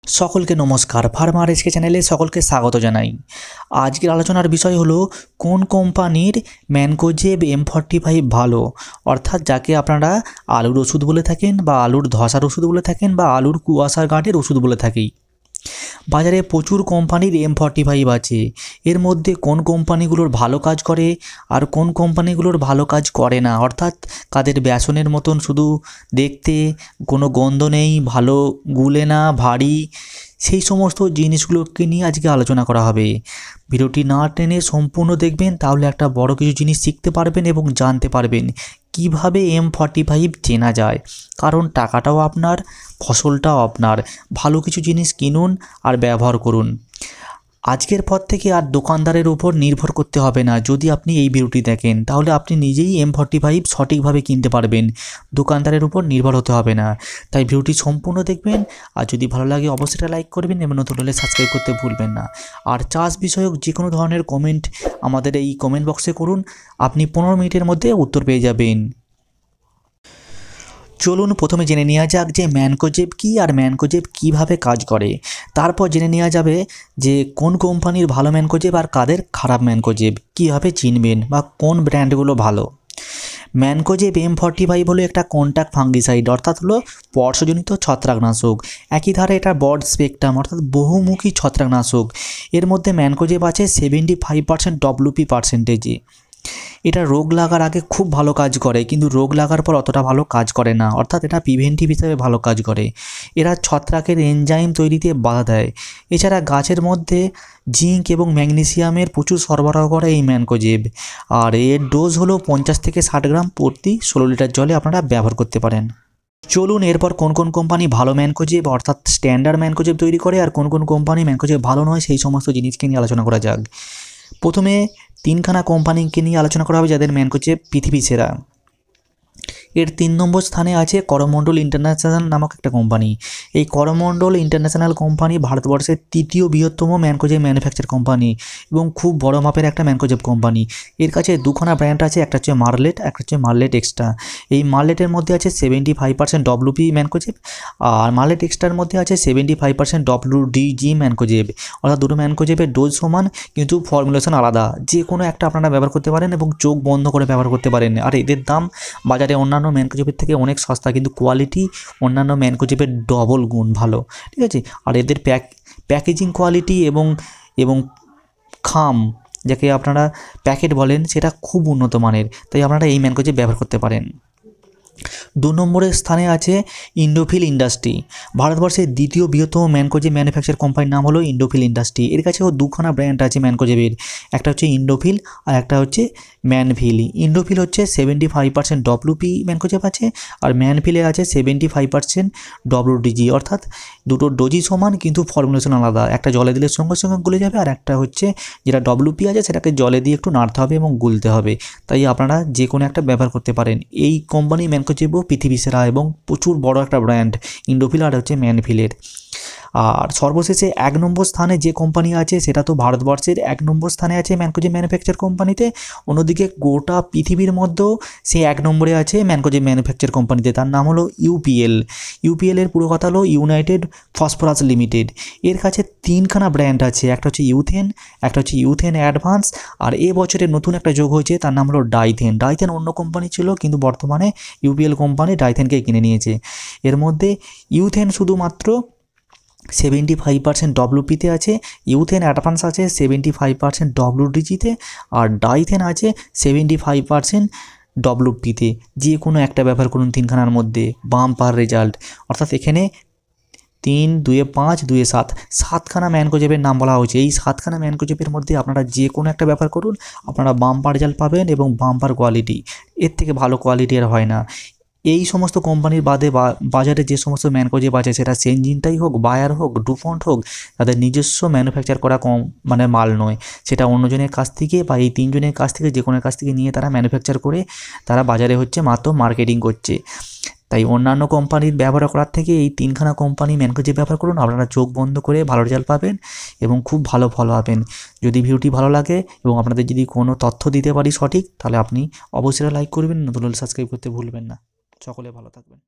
সকলকে নমস্কার। Farmer SK চ্যানেলে সকলকে স্বাগত জানাই। আজকের আলোচনার বিষয় হলো কোন কোম্পানির ম্যানকোজেব M45 ভালো, অর্থাৎ যাকে আপনারা আলুর ওষুধ বলে থাকেন বা আলুর ধসার ওষুধ বলে থাকেন বা আলুর কুয়াশার গাঁটের ওষুধ বলে থাকি। বাজারে প্রচুর কোম্পানির M45 আছে। এর মধ্যে কোন কোম্পানিগুলোর ভালো কাজ করে আর কোন কোম্পানিগুলোর ভালো কাজ করে না, অর্থাৎ কাদের বেসনের মতন শুধু দেখতে, কোনো গন্ধ নেই, ভালো গুলে না, ভারী, সেই সমস্ত জিনিসগুলোকে নিয়ে আজকে আলোচনা করা হবে। ভিডিওটি না টেনে সম্পূর্ণ দেখবেন, তাহলে একটা বড় কিছু জিনিস শিখতে পারবেন এবং জানতে পারবেন কিভাবে M45 চেনা যায়। কারণ টাকাটাও আপনার, ফসলটাও আপনার। ভালো কিছু জিনিস কিনুন আর ব্যবহার করুন। আজকের পর থেকে আর দোকানদারের উপর নির্ভর করতে হবে না। যদি আপনি এই ভিডিওটি দেখেন, তাহলে আপনি নিজেই M45 সঠিকভাবে কিনতে পারবেন। দোকানদারের উপর নির্ভর হতে হবে না। তাই ভিডিওটি সম্পূর্ণ দেখবেন, আর যদি ভালো লাগে অবশ্যই লাইক করবেন এবং নতুন হলে সাবস্ক্রাইব করতে ভুলবেন না। আর চাষ বিষয়ক যে কোনো ধরনের কমেন্ট আমাদের এই কমেন্ট বক্সে করুন, আপনি 15 মিনিটের মধ্যে উত্তর পেয়ে যাবেন। চলুন প্রথমে জেনে নেওয়া যাক যে ম্যানকোজেব কী আর ম্যানকোজেব কীভাবে কাজ করে। তারপর জেনে নেওয়া যাবে যে কোন কোম্পানির ভালো ম্যানকোজেব আর কাদের খারাপ ম্যানকোজেব, কীভাবে চিনবেন বা কোন ব্র্যান্ডগুলো ভালো। ম্যানকোজেব M45 হলো একটা কন্ট্যাক্ট ফাঙ্গিসাইড, অর্থাৎ হলো বর্ষজনিত ছত্রাকনাশক। একই ধারে এটা ব্রড স্পেকট্রাম, অর্থাৎ বহুমুখী ছত্রাকনাশক। এর মধ্যে ম্যানকোজেব আছে 75% WP পার্সেন্টেজে। এটা রোগ লাগার আগে খুব ভালো কাজ করে, কিন্তু রোগ লাগার পর অতটা ভালো কাজ করে না, অর্থাৎ এটা প্রিভেন্টিভ হিসেবে ভালো কাজ করে। এরা ছত্রাকের এনজাইম তৈরিতে বাধা দেয়। এছাড়া গাছের মধ্যে জিঙ্ক এবং ম্যাগনেসিয়ামের প্রচুর সরবরাহ করে এই ম্যানকোজেব। আর এর ডোজ হলো 50 থেকে 60 গ্রাম প্রতি 16 লিটার জলে আপনারা ব্যবহার করতে পারেন। চলুন এরপর কোন কোন কোম্পানি ভালো ম্যানকোজেব অর্থাৎ স্ট্যান্ডার্ড ম্যানকোজেব তৈরি করে আর কোন কোন কোম্পানি ম্যানকোজেব ভালো নয়, সেই সমস্ত জিনিসকে নিয়ে আলোচনা করা যাক। প্রথমে তিনখানা কোম্পানিকে নিয়ে আলোচনা করা হবে যাদের ম্যানকোজেব পৃথিবী সেরা। এর 3 নম্বর স্থানে আছে করমণ্ডল ইন্টারন্যাশনাল নামক একটা কোম্পানি। এই করমণ্ডল ইন্টারন্যাশনাল কোম্পানি ভারতবর্ষের তৃতীয় বৃহত্তম ম্যানকোজেব ম্যানুফ্যাকচার কোম্পানি এবং খুব বড় মাপের একটা ম্যানকোজেব কোম্পানি। এর কাছে দুখানা ব্র্যান্ড আছে, একটা হচ্ছে মার্লেট, একটা হচ্ছে মার্লেট এক্সট্রা। এই মার্লেটের মধ্যে আছে 75% WP ম্যানকোজেব আর মার্লেট এক্সট্রার মধ্যে আছে 75% WDG ম্যানকোজেব। অর্থাৎ দুটো ম্যানকোজেবের ডোজ সমান কিন্তু ফর্মুলেশন আলাদা। যে কোনো একটা আপনারা ব্যবহার করতে পারেন এবং চোখ বন্ধ করে ব্যবহার করতে পারেন। আর এদের দাম বাজারে অন্যান্য ম্যানকোজেবের থেকে অনেক সস্তা, কিন্তু কোয়ালিটি অন্যান্য ম্যানকোজেবের ডবল গুণ ভালো, ঠিক আছে। আর এদের প্যাকেজিং কোয়ালিটি এবং এবং খাম, যাকে আপনারা প্যাকেট বলেন, সেটা খুব উন্নত মানের। তাই আপনারা এই ম্যানকোজেব ব্যবহার করতে পারেন। 2 নম্বরের স্থানে আছে ইন্ডোফিল ইন্ডাস্ট্রি। ভারতবর্ষের দ্বিতীয় বৃহত্তম ম্যানকোজেব ম্যানুফ্যাকচার কোম্পানির নাম হলো ইন্ডোফিল ইন্ডাস্ট্রি। এর কাছেও দুখানা ব্র্যান্ড আছে ম্যানকোজেবের, একটা হচ্ছে ইন্ডোফিল আর একটা হচ্ছে ম্যানভিল। ইন্ডোফিল হচ্ছে 75% WP ম্যানকোজেব আছে আর ম্যানভিলে আছে 75% WDG, অর্থাৎ দুটো ডোজই সমান কিন্তু ফর্মুলেশন আলাদা। একটা জলে দিলে সঙ্গে সঙ্গে গলে যাবে আর একটা হচ্ছে যেটা WP আছে সেটাকে জলে দিয়ে একটু নাড়তে হবে এবং গুলতে হবে। তাই আপনারা যে কোনো একটা ব্যবহার করতে পারেন। এই কোম্পানি ম্যানকোজেবও পৃথিবী সেরা এবং প্রচুর বড় একটা ব্র্যান্ড ইন্ডোফিল আর হচ্ছে ম্যানভিলের। আর সর্বশেষে 1 নম্বর স্থানে যে কোম্পানি আছে সেটা তো ভারতবর্ষের 1 নম্বর স্থানে আছে ম্যানকোজেব ম্যানুফ্যাকচার কোম্পানিতে। অন্যদিকে গোটা পৃথিবীর মধ্যেও সে 1 নম্বরে আছে ম্যানকোজেব ম্যানুফ্যাকচার কোম্পানিতে। তার নাম হলো UPL। UPL এর পুরো কথা হলো ইউনাইটেড ফসফরাস লিমিটেড। এর কাছে 3খানা ব্র্যান্ড আছে, একটা হচ্ছে ইউথেন, একটা হচ্ছে ইউথেন অ্যাডভান্স আর এবছরের নতুন একটা যোগ হয়েছে, তার নাম হলো ডাইথেন। ডাইথেন অন্য কোম্পানি ছিল, কিন্তু বর্তমানে UPL কোম্পানি ডাইথেনকে কিনে নিয়েছে। এর মধ্যে ইউথেন শুধুমাত্র 75% WP-তে আছে, ইউথেন অ্যাডভান্স আছে 75% WDG-তে আর ডাইথেন আছে 75% WP-তে। যে কোনো একটা ব্যবহার করুন তিনখানার মধ্যে, বাম্পার রেজাল্ট। অর্থাৎ এখানে 3, 2, 5, 2, 7 7খানা ম্যানকোজেবের নাম বলা হয়েছে। এই 7খানা ম্যানকোজেবের মধ্যে আপনারা যে কোনো একটা ব্যবহার করুন, আপনারা বাম্পার রেজাল্ট পাবেন এবং বাম্পার কোয়ালিটি। এর থেকে ভালো কোয়ালিটি আর হয় না। এই সমস্ত কোম্পানির বাদে বাজারে যে সমস্ত ম্যানকোজেব আছে, সেটা সেনজিনটাই হোক, বায়ার হোক, ডুপন্ট হোক, তাদের নিজস্ব ম্যানুফ্যাকচার করা মাল নয়। সেটা অন্যজনের কাছ থেকে বা এই 3 জনের কাছ থেকে যে কোনো কাছ থেকে নিয়ে তারা ম্যানুফ্যাকচার করে তারা বাজারে হচ্ছে মাত্র মার্কেটিং করছে। তাই অন্যান্য কোম্পানির ব্যবহার করার থেকে এই 3খানা কোম্পানি ম্যানকোজেব ব্যবহার করুন, আপনারা চোখ বন্ধ করে ভালো রেজাল্ট পাবেন এবং খুব ভালো ফল পাবেন। যদি ভিডিওটি ভালো লাগে এবং আপনাদের যদি কোনো তথ্য দিতে পারি সঠিক, তাহলে আপনি অবশ্যই লাইক করবেন, নতুন হলে সাবস্ক্রাইব করতে ভুলবেন না। সকলে ভালো থাকবেন।